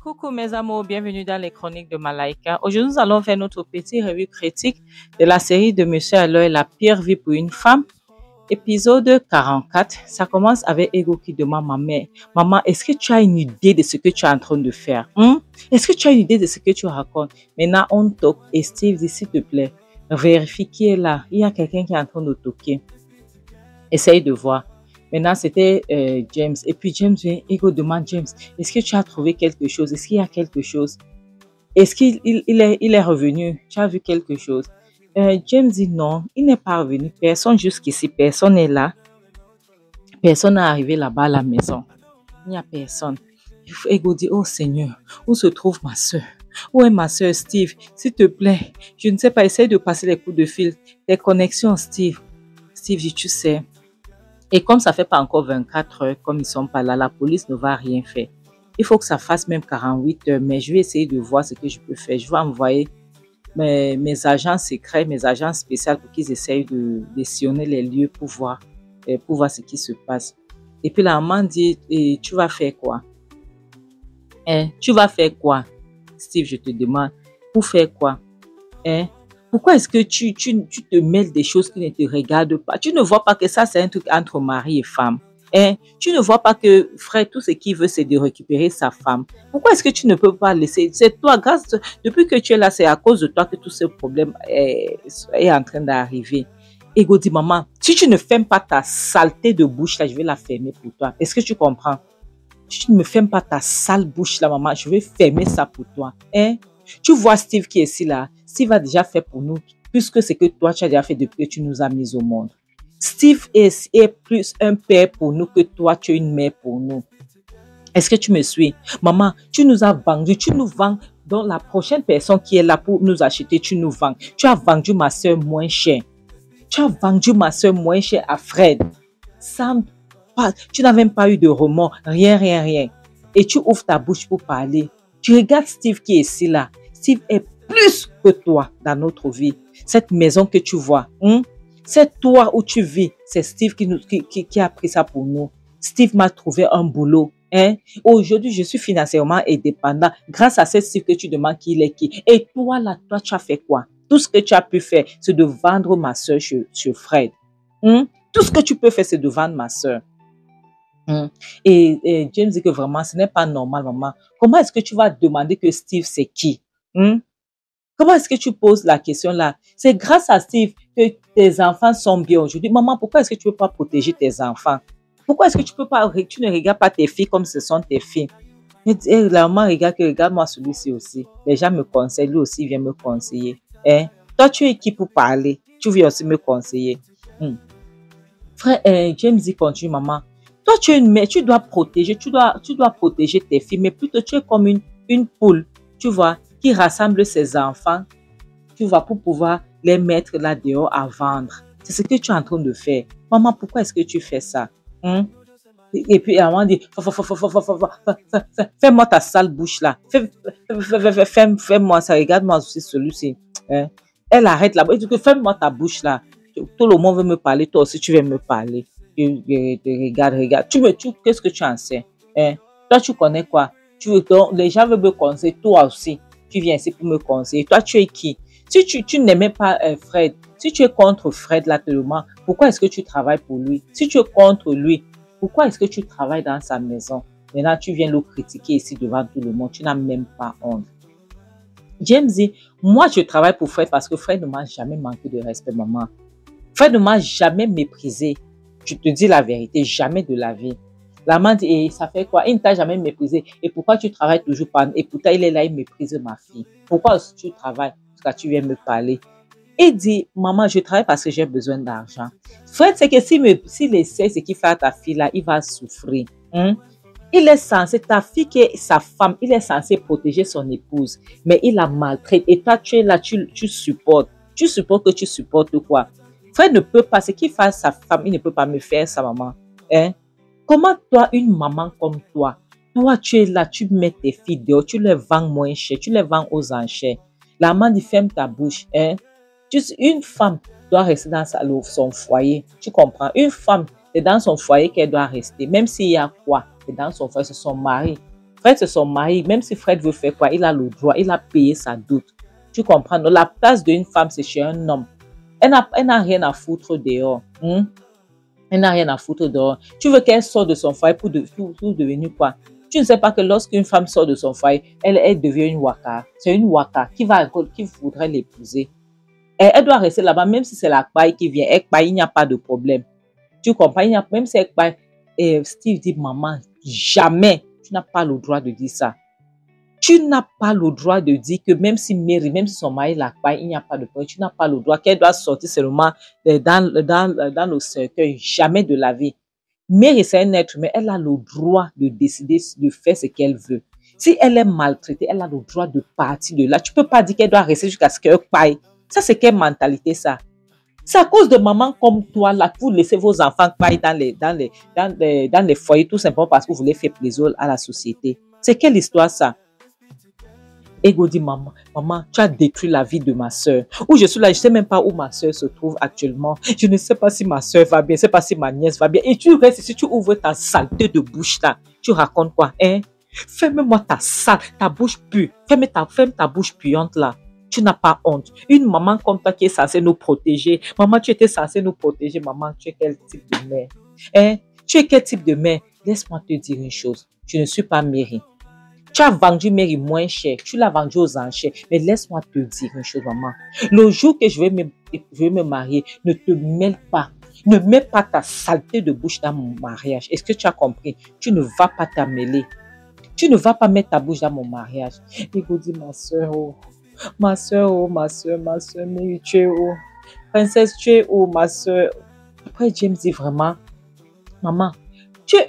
Coucou mes amours, bienvenue dans les chroniques de Malaika. Aujourd'hui, nous allons faire notre petite revue critique de la série de Monsieur Aloy, La pire vie pour une femme. Épisode 44. Ça commence avec Ego qui demande à ma mère, maman, est-ce que tu as une idée de ce que tu es en train de faire? Est-ce que tu as une idée de ce que tu racontes? Maintenant, on toque et Steve dit, s'il te plaît, vérifie qui est là. Il y a quelqu'un qui est en train de toquer. Essaye de voir. Maintenant, c'était James. Et puis, James vient, Ego demande, James, est-ce que tu as trouvé quelque chose? Est-ce qu'il y a quelque chose? Est-ce qu'il est revenu? Tu as vu quelque chose? James dit non, il n'est pas revenu. Personne jusqu'ici, personne n'est là. Personne n'est arrivé là-bas à la maison. Il n'y a personne. Ego dit, oh Seigneur, où se trouve ma soeur? Où est ma soeur Steve? S'il te plaît, je ne sais pas, essaye de passer les coups de fil. Tes connexions, Steve. Steve dit, tu sais. Et comme ça fait pas encore 24 heures, comme ils sont pas là, la police ne va rien faire. Il faut que ça fasse même 48 heures, mais je vais essayer de voir ce que je peux faire. Je vais envoyer mes agents secrets, mes agents spéciaux pour qu'ils essayent de sillonner les lieux pour voir ce qui se passe. Et puis la maman dit, tu vas faire quoi? Tu vas faire quoi? Steve, je te demande, pour faire quoi? Pourquoi est-ce que tu te mêles des choses qui ne te regardent pas? Tu ne vois pas que ça, c'est un truc entre mari et femme. Tu ne vois pas que frère, tout ce qu'il veut, c'est de récupérer sa femme. Pourquoi est-ce que tu ne peux pas laisser? C'est toi, depuis que tu es là, c'est à cause de toi que tout ce problème est en train d'arriver. Ego dit, maman, si tu ne fermes pas ta saleté de bouche là, je vais la fermer pour toi. Est-ce que tu comprends? Si tu ne me fermes pas ta sale bouche là, maman, je vais fermer ça pour toi. Tu vois Steve qui est ici là. Steve a déjà fait pour nous plus que ce que toi tu as déjà fait depuis que tu nous as mis au monde. Steve est plus un père pour nous que toi tu es une mère pour nous. Est-ce que tu me suis? Maman, tu nous as vendu, tu nous vends. Donc la prochaine personne qui est là pour nous acheter, tu nous vends. Tu as vendu ma soeur moins cher. Tu as vendu ma soeur moins cher à Fred. Tu n'as même pas eu de remords, rien. Et tu ouvres ta bouche pour parler. Tu regardes Steve qui est ici là. Steve est plus que toi dans notre vie. Cette maison que tu vois, c'est toi où tu vis. C'est Steve qui a pris ça pour nous. Steve m'a trouvé un boulot. Aujourd'hui, je suis financièrement indépendant grâce à ce Steve que tu demandes qui il est qui. Et toi là, tu as fait quoi? Tout ce que tu as pu faire, c'est de vendre ma soeur chez Fred. Tout ce que tu peux faire, c'est de vendre ma soeur. Et James dit que vraiment, ce n'est pas normal, maman. Comment est-ce que tu vas demander que Steve, c'est qui? Comment est-ce que tu poses la question là? C'est grâce à Steve que tes enfants sont bien aujourd'hui. Maman, pourquoi est-ce que tu ne peux pas protéger tes enfants? Pourquoi est-ce que tu ne regardes pas tes filles comme ce sont tes filles? Et la maman regarde-moi celui-ci aussi. Les gens me conseillent, lui aussi vient me conseiller. Toi, tu es qui pour parler? Tu viens aussi me conseiller. Frère, James dit, continue, maman. Toi, tu es une mère, tu dois protéger tes filles, mais plutôt tu es comme une poule, tu vois, qui rassemble ses enfants, tu vois, pour pouvoir les mettre là dehors à vendre. C'est ce que tu es en train de faire. Maman, pourquoi est-ce que tu fais ça? Et puis, la maman dit, fais-moi ta sale bouche là. Fais-moi ça, regarde-moi aussi celui-ci. Elle arrête là-bas. Elle dit, fais-moi ta bouche là. Tout le monde veut me parler, toi aussi tu veux me parler. Regarde. Qu'est-ce que tu en sais? Toi, tu connais quoi? Les gens veulent me conseiller, toi aussi. Tu viens ici pour me conseiller. Toi, tu es qui? Si tu n'aimais pas Fred, si tu es contre Fred là, pourquoi est-ce que tu travailles pour lui? Si tu es contre lui, pourquoi est-ce que tu travailles dans sa maison? Maintenant, tu viens le critiquer ici devant tout le monde. Tu n'as même pas honte. James dit, moi, je travaille pour Fred parce que Fred ne m'a jamais manqué de respect, maman. Fred ne m'a jamais méprisé. Je te dis la vérité, jamais de la vie. La maman dit, et ça fait quoi? Il ne t'a jamais méprisé. Et pourquoi tu travailles toujours pas? Et pourtant, il est là, il méprise ma fille. Pourquoi est-ce que tu travailles? Parce que tu viens me parler. Il dit, maman, je travaille parce que j'ai besoin d'argent. Fred, c'est que s'il essaie ce qu'il fait à ta fille là, il va souffrir. Il est censé, ta fille qui est sa femme, il est censé protéger son épouse. Mais il la maltraite. Et toi, tu es là, tu supportes. Tu supportes que tu supportes quoi? Fred ne peut pas, ce qu'il fait à sa femme, il ne peut pas me faire ça, maman. Comment toi, une maman comme toi, tu es là, tu mets tes filles dehors, tu les vends moins cher, tu les vends aux enchères. La maman dit, ferme ta bouche. Une femme doit rester dans son foyer. Tu comprends? Une femme, c'est dans son foyer qu'elle doit rester. Même s'il y a quoi, c'est dans son foyer, c'est son mari. Fred, c'est son mari. Même si Fred veut faire quoi, il a le droit, il a payé sa dot. Tu comprends? Donc, la place d'une femme, c'est chez un homme. Elle n'a rien à foutre dehors. Elle n'a rien à foutre dehors. Tu veux qu'elle sorte de son foyer pour devenir quoi? Tu ne sais pas que lorsqu'une femme sort de son foyer, elle devient une waka. C'est une waka qui voudrait l'épouser. Elle doit rester là-bas, même si c'est la paille qui vient. Elle paille, il n'y a pas de problème. Tu comprends? Même si elle paille, Steve dit, maman, jamais, tu n'as pas le droit de dire ça. Tu n'as pas le droit de dire que même si Mary, même si son mari la paille, il n'y a pas de problème. Tu n'as pas le droit qu'elle doit sortir seulement dans le cercueil, jamais de la vie. Mary, c'est un être humain, elle a le droit de décider de faire ce qu'elle veut. Si elle est maltraitée, elle a le droit de partir de là. Tu ne peux pas dire qu'elle doit rester jusqu'à ce qu'elle paille. Ça, c'est quelle mentalité, ça? C'est à cause de maman comme toi, là, vous laissez vos enfants pailler dans les foyers, tout simplement parce que vous voulez faire plaisir à la société. C'est quelle histoire, ça? Ego dit, maman, tu as détruit la vie de ma soeur. Où je suis là, je ne sais même pas où ma soeur se trouve actuellement. Je ne sais pas si ma soeur va bien, je ne sais pas si ma nièce va bien. Et tu restes ici, tu ouvres ta saleté de bouche là. Tu racontes quoi, hein? Ferme-moi ta bouche pue. Ferme ta bouche puante là. Tu n'as pas honte. Une maman comme toi qui est censée nous protéger. Maman, tu étais censée nous protéger. Maman, tu es quel type de mère? Hein? Tu es quel type de mère? Laisse-moi te dire une chose. Je ne suis pas Mary. Tu as vendu Mary moins cher. Tu l'as vendu aux enchères. Mais laisse-moi te dire une chose, maman. Le jour que je vais me marier, ne te mêle pas. Ne mets pas ta saleté de bouche dans mon mariage. Est-ce que tu as compris? Tu ne vas pas t'amêler. Tu ne vas pas mettre ta bouche dans mon mariage. Il vous dit, ma soeur, oh. Ma soeur, Mary, tu es où? Princesse, tu es où, ma soeur? Après, James dit vraiment, maman, tu es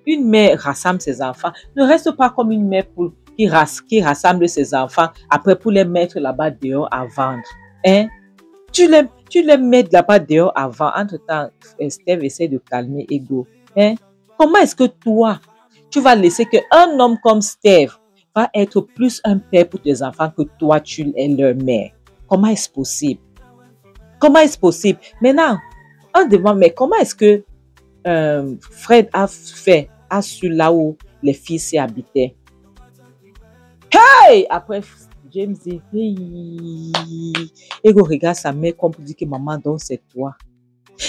une mère rassemble ses enfants. Ne reste pas comme une mère qui rassemble ses enfants après pour les mettre là-bas dehors à vendre. Hein? Tu les mets là-bas dehors à vendre. Entre-temps, Steve essaie de calmer Ego. Hein? Comment est-ce que toi, tu vas laisser qu'un homme comme Steve va être plus un père pour tes enfants que toi, tu es leur mère? Comment est-ce possible? Comment est-ce possible? Maintenant, on demande, mais comment est-ce que Fred a su là où les filles s'y habitaient? Hey! Après, James dit, hey! Ego regarde sa mère comme pour dire que maman, donc c'est toi.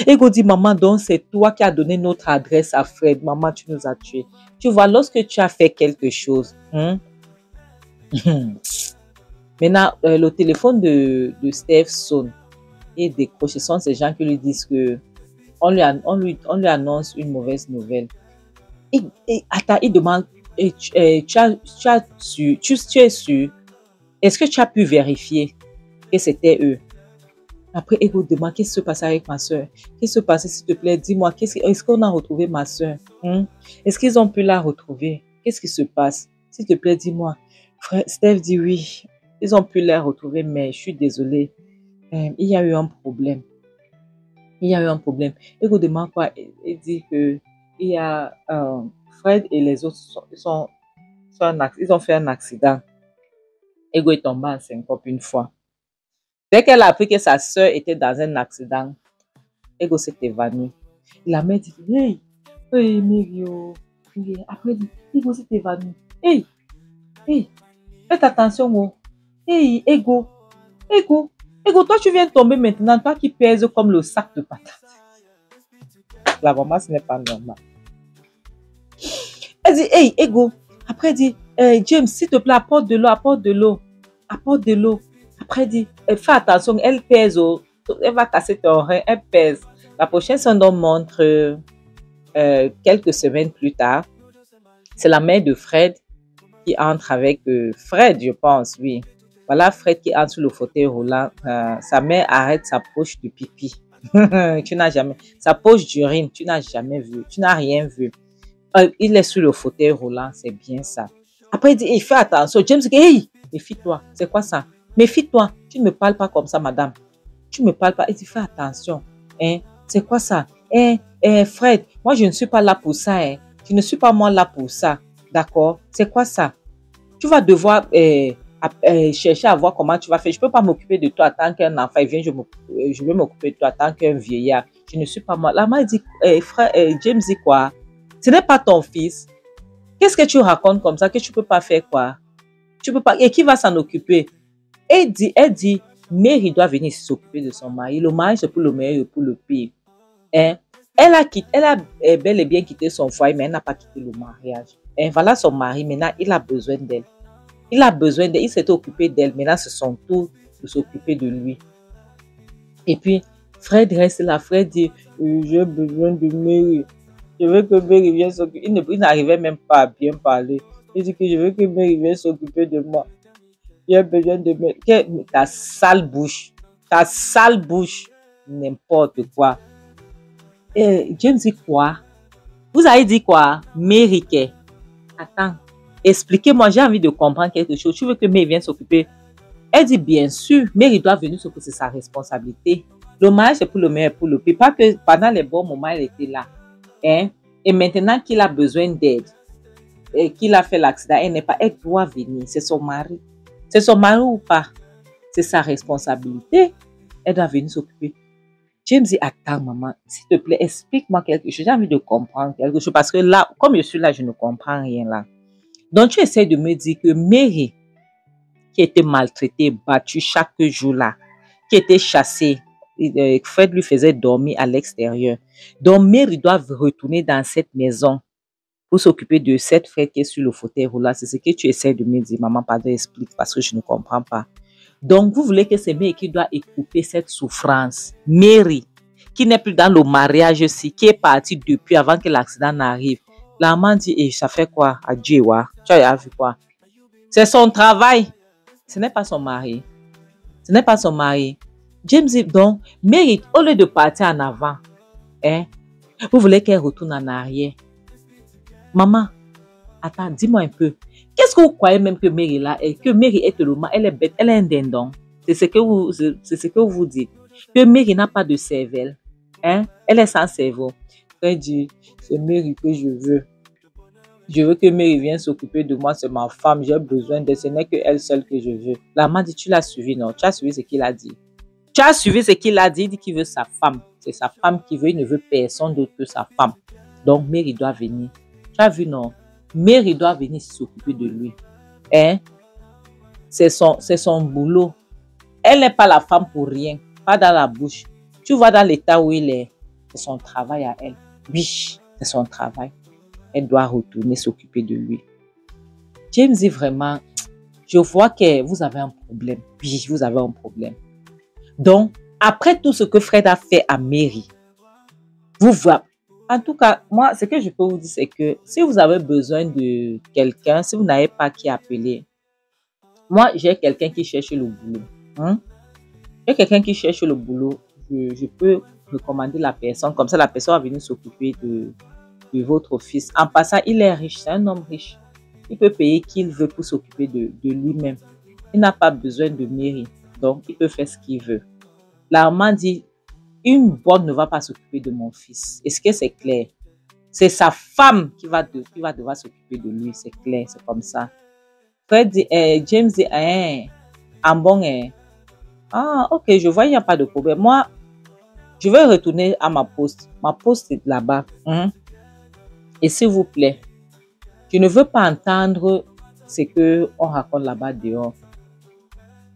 Ego dit, maman, donc c'est toi qui as donné notre adresse à Fred. Maman, tu nous as tués. Tu vois, lorsque tu as fait quelque chose, maintenant, le téléphone de Steve sonne et décroche. Ce sont ces gens qui lui disent que on lui annonce une mauvaise nouvelle. Attends, il demande, tu es sûr? Est-ce que tu as pu vérifier que c'était eux? Après, Ego demande, qu'est-ce qui se passe avec ma soeur? Qu'est-ce qui se passe, s'il te plaît? Dis-moi, est-ce qu'on a retrouvé ma soeur? Est-ce qu'ils ont pu la retrouver? Qu'est-ce qui se passe? S'il te plaît, dis-moi. Frère Steve dit oui, ils ont pu la retrouver, mais je suis désolée. Il y a eu un problème. Ego demande quoi? Il dit que il y a Fred et les autres ils ont fait un accident. Ego est tombé en syncope une fois. Dès qu'elle a appris que sa soeur était dans un accident, Ego s'est évanoui. La mère dit, hey, Mirio. Après, Ego s'est évanoui. Hey, faites attention, oh. Hey, Ego, toi, tu viens de tomber maintenant, toi qui pèses comme le sac de patates. La maman, ce n'est pas normal. Elle dit, hey, Ego. Après, elle dit, James, s'il te plaît, apporte de l'eau. Après, elle dit, fais attention, elle pèse, elle va casser ton rein, elle pèse. La prochaine sonde montre quelques semaines plus tard. C'est la mère de Fred qui entre avec Fred, je pense, oui. Voilà Fred qui entre sur le fauteuil roulant. Sa mère arrête sa poche de pipi. Tu n'as jamais. Sa poche d'urine, tu n'as jamais vu. Tu n'as rien vu. Il est sur le fauteuil roulant, c'est bien ça. Après, il dit, hey, fais attention. James dit, hey, méfie-toi. C'est quoi ça? Méfie-toi. Tu ne me parles pas comme ça, madame. Tu ne me parles pas. Il dit, fais attention. Hein? C'est quoi ça? Fred, moi, je ne suis pas là pour ça. Hein? Je ne suis pas moi là pour ça. D'accord? C'est quoi ça? Tu vas devoir chercher à voir comment tu vas faire. Je ne peux pas m'occuper de toi en tant qu'un enfant. Il vient, je vais m'occuper de toi en tant qu'un vieillard. Je ne suis pas moi. La mère dit, James dit quoi? Ce n'est pas ton fils. Qu'est-ce que tu racontes comme ça que tu peux pas faire quoi? Tu peux pas. Et qui va s'en occuper? Elle dit, Mary doit venir s'occuper de son mari. Le mari, c'est pour le meilleur et pour le pire. Hein? Elle a bel et bien quitté son foyer, mais elle n'a pas quitté le mariage. Hein? Voilà son mari, maintenant, il a besoin d'elle. Il s'était occupé d'elle. Maintenant, c'est son tour de s'occuper de lui. Et puis, Fred reste là. Fred dit, j'ai besoin de Mary. Je veux que Mary vienne s'occuper. Il n'arrivait même pas à bien parler. Il dit que je veux que Mary vienne s'occuper de moi. J'ai besoin de Mary. Ta sale bouche. N'importe quoi. Et James dit quoi? Vous avez dit quoi? Mary, attends. Expliquez-moi, j'ai envie de comprendre quelque chose. Tu veux que Mary vienne s'occuper? Elle dit bien sûr, Mary doit venir s'occuper, c'est sa responsabilité. Le mariage, c'est pour le meilleur et pour le pire. Pas que pendant les bons moments, elle était là. Hein? Et maintenant qu'il a besoin d'aide, et qu'il a fait l'accident, elle doit venir. C'est son mari. C'est son mari ou pas? C'est sa responsabilité. Elle doit venir s'occuper. James dit, attends maman, s'il te plaît, explique-moi quelque chose. J'ai envie de comprendre quelque chose. Parce que là, comme je suis là, je ne comprends rien là. Donc tu essaies de me dire que Mary, qui était maltraitée, battue chaque jour là, qui était chassée, Fred lui faisait dormir à l'extérieur. Donc Mary doit retourner dans cette maison pour s'occuper de cette Fred qui est sur le fauteuil roulant. C'est ce que tu essaies de me dire. Maman, pardon, explique parce que je ne comprends pas. Donc vous voulez que c'est Mary qui doit écouter cette souffrance. Mary, qui n'est plus dans le mariage aussi, qui est partie depuis avant que l'accident n'arrive. La maman dit, ça fait quoi? Adieu, tu as vu quoi? C'est son travail. Ce n'est pas son mari. Ce n'est pas son mari. James dit donc, Mary, au lieu de partir en avant, hein, vous voulez qu'elle retourne en arrière. Maman, attends, dis-moi un peu. Qu'est-ce que vous croyez même que Mary là est? Que Mary est tellement, elle est bête, elle est un dindon. C'est ce que vous dites. Que Mary n'a pas de cervelle. Hein? Elle est sans cerveau. Elle dit, c'est Mary que je veux. Je veux que Mary vienne s'occuper de moi, c'est ma femme, j'ai besoin d'elle, ce n'est que elle seule que je veux. La maman dit, tu l'as suivi, non? Tu as suivi ce qu'il a dit. Tu as suivi ce qu'il a dit, il dit qu'il veut sa femme. C'est sa femme qui veut, il ne veut personne d'autre que sa femme. Donc Mary doit venir. Tu as vu, non? Mary doit venir s'occuper de lui. Hein? C'est son boulot. Elle n'est pas la femme pour rien, pas dans la bouche. Tu vois dans l'état où il est, c'est son travail à elle. Oui, c'est son travail. Elle doit retourner s'occuper de lui. James dit vraiment, je vois que vous avez un problème. Oui, vous avez un problème. Donc, après tout ce que Fred a fait à Mary, vous voyez. En tout cas, moi, ce que je peux vous dire, c'est que si vous avez besoin de quelqu'un, si vous n'avez pas qui appeler, moi, j'ai quelqu'un qui cherche le boulot. Hein? J'ai quelqu'un qui cherche le boulot. Je peux recommander la personne. Comme ça, la personne va venir s'occuper de votre fils. En passant, il est riche. C'est un homme riche. Il peut payer qui il veut pour s'occuper de lui-même. Il n'a pas besoin de Mary. Donc, il peut faire ce qu'il veut. La maman dit, une bonne ne va pas s'occuper de mon fils. Est-ce que c'est clair? C'est sa femme qui va devoir s'occuper de lui. C'est clair, c'est comme ça. Fred dit, James dit, ah, ok, je vois, il n'y a pas de problème. Moi, je vais retourner à ma poste. Ma poste est là-bas. Et s'il vous plaît, je ne veux pas entendre ce qu'on raconte là-bas dehors.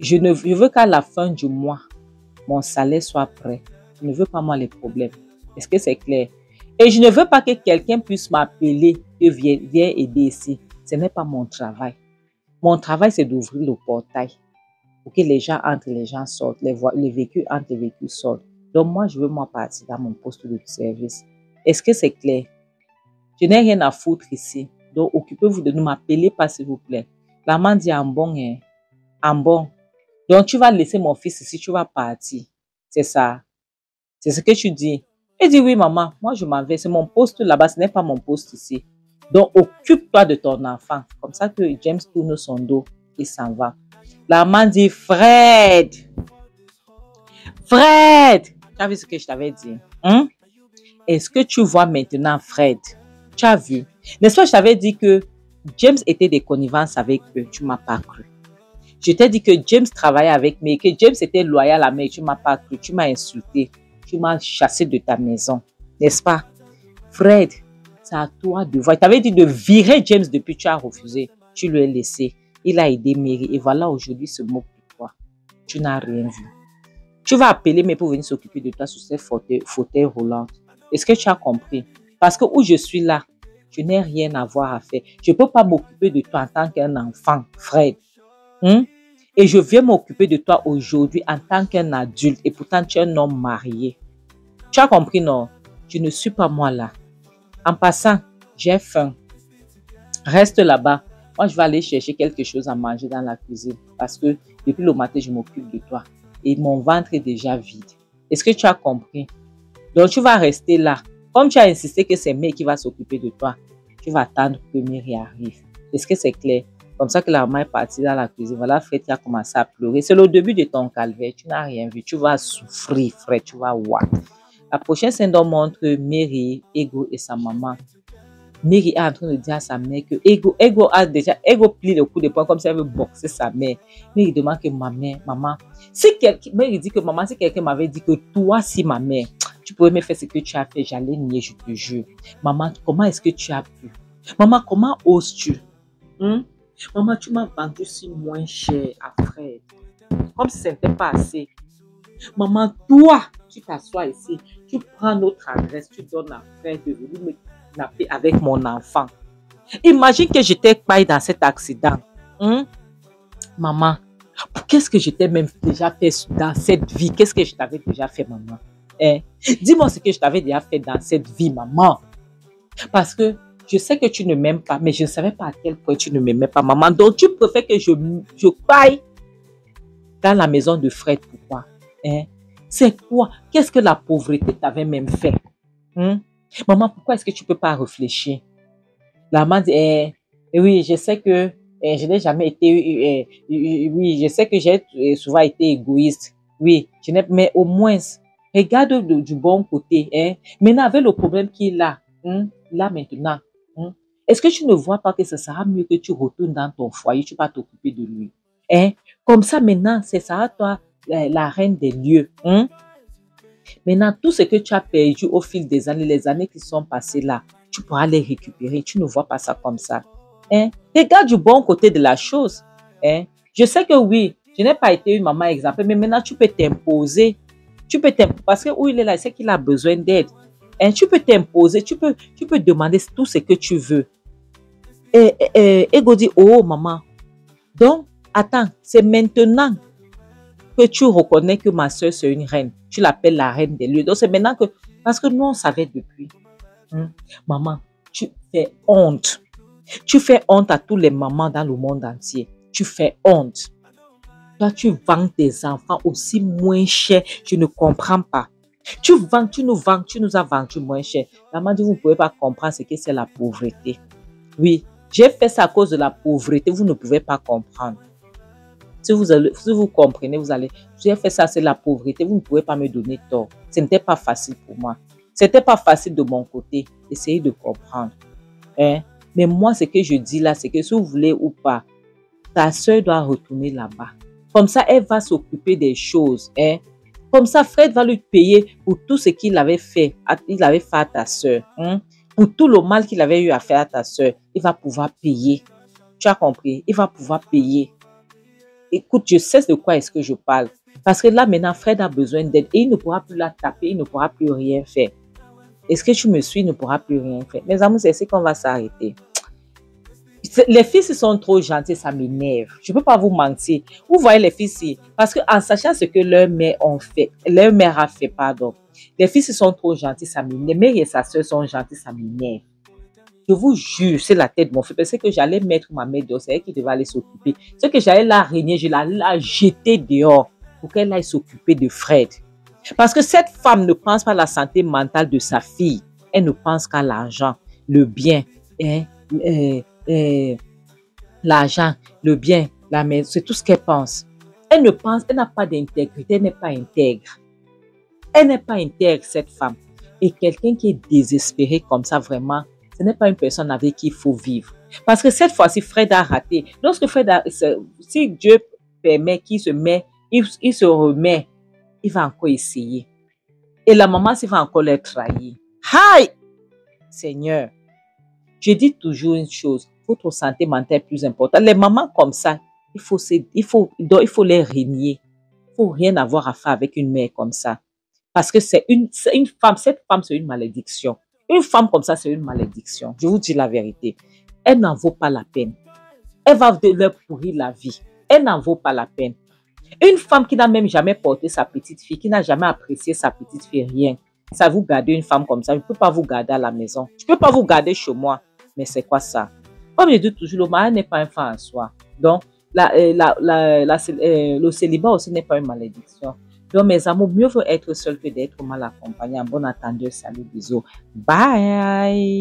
Je veux qu'à la fin du mois, mon salaire soit prêt. Je ne veux pas, moi, les problèmes. Est-ce que c'est clair? Et je ne veux pas que quelqu'un puisse m'appeler et viens aider ici. Ce n'est pas mon travail. Mon travail, c'est d'ouvrir le portail pour que les gens entrent, les gens sortent, les véhicules entrent, les véhicules sortent. Donc, moi, je veux partir dans mon poste de service. Est-ce que c'est clair? Je n'ai rien à foutre ici. Donc, occupez-vous de nous m'appeler pas, s'il vous plaît. La maman dit en bon. Donc, tu vas laisser mon fils ici, tu vas partir. C'est ça. C'est ce que tu dis. Il dit, oui, maman, moi, je m'en vais. C'est mon poste là-bas, ce n'est pas mon poste ici. Donc, occupe-toi de ton enfant. Comme ça que James tourne son dos et s'en va. La maman dit, Fred, tu as vu ce que je t'avais dit? Est-ce que tu vois maintenant Fred? Tu as vu? N'est-ce pas, je t'avais dit que James était des connivences avec eux. Tu ne m'as pas cru. Je t'ai dit que James travaillait avec moi, que James était loyal à moi. Tu ne m'as pas cru. Tu m'as insulté. Tu m'as chassé de ta maison. N'est-ce pas? Fred, C'est à toi de voir. Il t'avait dit de virer James depuis, tu as refusé. Tu lui as laissé. Il a aidé Mary. Et voilà, aujourd'hui, il se moque de toi. Tu n'as rien vu. Tu vas appeler mais pour venir s'occuper de toi sur cette fauteuil roulant. Est-ce que tu as compris? Parce que où je suis là, je n'ai rien à voir à faire. Je ne peux pas m'occuper de toi en tant qu'un enfant, Fred. Et je viens m'occuper de toi aujourd'hui en tant qu'un adulte. Et pourtant, tu es un homme marié. Tu as compris, non? Je ne suis pas moi là. En passant, j'ai faim. Reste là-bas. Moi, je vais aller chercher quelque chose à manger dans la cuisine. Parce que depuis le matin, je m'occupe de toi. Et mon ventre est déjà vide. Est-ce que tu as compris? Donc, tu vas rester là. Comme tu as insisté que c'est Mary qui va s'occuper de toi, tu vas attendre que Mary arrive. Est-ce que c'est clair? Comme ça que la maman est partie dans la cuisine. Voilà, Fred qui a commencé à pleurer. C'est le début de ton calvaire. Tu n'as rien vu. Tu vas souffrir, Fred. Tu vas voir. La prochaine scène montre Mary, Ego et sa maman. Mary est en train de dire à sa mère que Ego plie le coup de poing comme si elle veut boxer sa mère. Mary demande que maman, Mary dit que maman, si quelqu'un m'avait dit que toi, si ma mère, tu pouvais me faire ce que tu as fait, j'allais nier, je te jure. Maman, comment est-ce que tu as pu? Maman, comment oses-tu? Maman, tu m'as vendu si moins cher à Fred. Comme si ce n'était pas assez. Maman, toi, tu t'assois ici, tu prends notre adresse, tu donnes à Fred de venir me napper avec mon enfant. Imagine que j'étais paille dans cet accident. Maman, qu'est-ce que je t'ai même déjà fait dans cette vie? Qu'est-ce que je t'avais déjà fait, maman? Dis-moi ce que je t'avais déjà fait dans cette vie, maman. Parce que je sais que tu ne m'aimes pas, mais je ne savais pas à quel point tu ne m'aimais pas, maman. Donc, tu préfères que je paille dans la maison de Fred. Pourquoi? C'est quoi? Qu'est-ce que la pauvreté t'avait même fait? Maman, pourquoi est-ce que tu ne peux pas réfléchir? La maman dit, oui, je sais que je n'ai jamais été, oui, je sais que j'ai souvent été égoïste. Oui, mais au moins, regarde du bon côté. Maintenant, avec le problème qu'il a, là maintenant, est-ce que tu ne vois pas que ce sera mieux que tu retournes dans ton foyer, tu vas t'occuper de lui? Comme ça, maintenant, c'est ça, toi, la reine des lieux. Maintenant, tout ce que tu as perdu au fil des années, les années qui sont passées là, tu pourras les récupérer. Tu ne vois pas ça comme ça. Regarde du bon côté de la chose. Je sais que oui, je n'ai pas été une maman exemplaire, mais maintenant, tu peux t'imposer. Parce que où il est là, c'est qu'il a besoin d'aide. Tu peux t'imposer, tu peux demander tout ce que tu veux. Ego dit, oh maman, donc, attends, c'est maintenant que tu reconnais que ma soeur, c'est une reine. Tu l'appelles la reine des lieux. Donc, c'est maintenant que... Parce que nous, on savait depuis. Maman, tu fais honte. Tu fais honte à tous les mamans dans le monde entier. Tu fais honte. Toi, tu vends tes enfants aussi moins cher. Je ne comprends pas. Tu nous as vendu moins cher. Maman dit, vous ne pouvez pas comprendre ce que c'est la pauvreté. Oui, j'ai fait ça à cause de la pauvreté. Vous ne pouvez pas comprendre. Si vous comprenez, vous allez... J'ai fait ça, c'est la pauvreté. Vous ne pouvez pas me donner tort. Ce n'était pas facile pour moi. Ce n'était pas facile de mon côté. Essayez de comprendre. Mais moi, ce que je dis là, c'est que si vous voulez ou pas, ta soeur doit retourner là-bas. Comme ça, elle va s'occuper des choses. Comme ça, Fred va lui payer pour tout ce qu'il avait fait. Il avait fait à ta soeur. Pour tout le mal qu'il avait eu à faire à ta soeur. Il va pouvoir payer. Tu as compris? Il va pouvoir payer. Écoute, je sais de quoi est-ce que je parle. Parce que là, maintenant, Fred a besoin d'aide et il ne pourra plus la taper, il ne pourra plus rien faire. Est-ce que tu me suis? Il ne pourra plus rien faire. Mes amis, c'est qu'on va s'arrêter. Les filles sont trop gentilles, ça m'énerve. Je ne peux pas vous mentir. Vous voyez les filles, parce qu'en sachant ce que leur mère a fait, pardon. Les filles sont trop gentilles, ça m'énerve. Mère et sa soeur sont gentilles, ça m'énerve. Je vous jure, c'est la tête de mon fils. Parce que j'allais mettre ma mère dehors, c'est elle qui devait aller s'occuper. Ce que j'allais la régner, je l'allais la jeter dehors pour qu'elle aille s'occuper de Fred. Parce que cette femme ne pense pas à la santé mentale de sa fille. Elle ne pense qu'à l'argent, le bien, l'argent, le bien, la maison, c'est tout ce qu'elle pense. Elle n'a pas d'intégrité, elle n'est pas intègre. Elle n'est pas intègre, cette femme. Et quelqu'un qui est désespéré comme ça, vraiment, ce n'est pas une personne avec qui il faut vivre. Parce que cette fois-ci, Fred a raté. Lorsque si Dieu permet qu'il se met, il se remet, il va encore essayer. Et la maman, s'il va encore les trahir. Aïe! Seigneur. Je dis toujours une chose, votre santé mentale est plus importante. Les mamans comme ça, il faut les régner. Il faut rien avoir à faire avec une mère comme ça. Parce que c'est une femme, cette femme, c'est une malédiction. Une femme comme ça, c'est une malédiction. Je vous dis la vérité. Elle n'en vaut pas la peine. Elle va leur pourrir la vie. Elle n'en vaut pas la peine. Une femme qui n'a même jamais porté sa petite fille, qui n'a jamais apprécié sa petite fille, rien. Ça vous garder une femme comme ça, je ne peux pas vous garder à la maison. Je ne peux pas vous garder chez moi. Mais c'est quoi ça? Comme je dis toujours, le mari n'est pas un fin en soi. Donc, le célibat aussi n'est pas une malédiction. Donc, mes amours, mieux vaut être seul que d'être mal accompagné. En bon entendeur, salut, bisous. Bye!